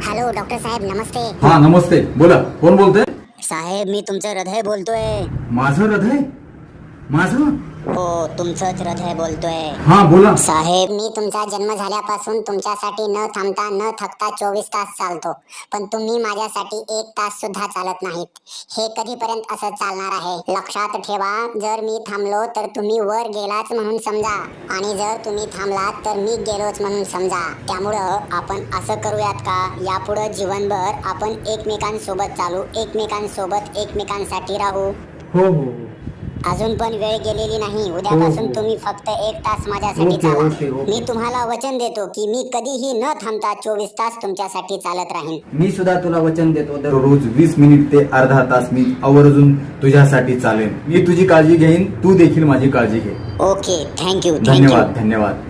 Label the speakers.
Speaker 1: Hello doctor साहेब नमस्ते.
Speaker 2: हा नमस्ते. बोला, कोण बोलतोय?
Speaker 1: साहेब मी तुमचं हृदय बोलतोय.
Speaker 2: माझं हृदय? माझं?
Speaker 1: हो तुमचंच हृदय बोलतोय.
Speaker 2: हा बोला.
Speaker 1: साहेब मी तुमचा जन्म झाल्यापासून तुमच्यासाठी न थांबता न थकता 24 तास चालतो, पण तुम्ही माझ्यासाठी 1 तास सुद्धा चालत नाहीत. हे कधीपर्यंत असं चालणार आहे? लक्षात ठेवा, जर मी थांबलो तर तुम्ही वर गेलाच म्हणून समजा, आणि जर तुम्ही थांबलात तर मी गेलोच म्हणून समजा. त्यामुळं आपण असं करूयात का, यापुढं जीवनभर आपण एकमेकांसोबत चालू, एकमेकांसोबत एकमेकांसाठी राहू.
Speaker 2: हो हो.
Speaker 1: अजून पण वेळ गेलेली नाही. उद्यापासून
Speaker 2: हो.
Speaker 1: तुम्ही फक्त 1 तास माझ्यासाठी
Speaker 2: ओके,
Speaker 1: चाला.
Speaker 2: Okay, okay.
Speaker 1: मी तुम्हाला वचन देतो की मी कधीही न थांबता 24 तास तुमच्यासाठी चालत राहीन.
Speaker 2: मी सुद्धा तुला वचन देतो, दररोज 20 मिनिट ते अर्धा तास मी आवर्जून तुझ्यासाठी चालेन. मी तुझी काळजी घेईन, तू देखील माझी काळजी घे.
Speaker 1: Okay, thank you.
Speaker 2: धन्यवाद. धन्यवाद.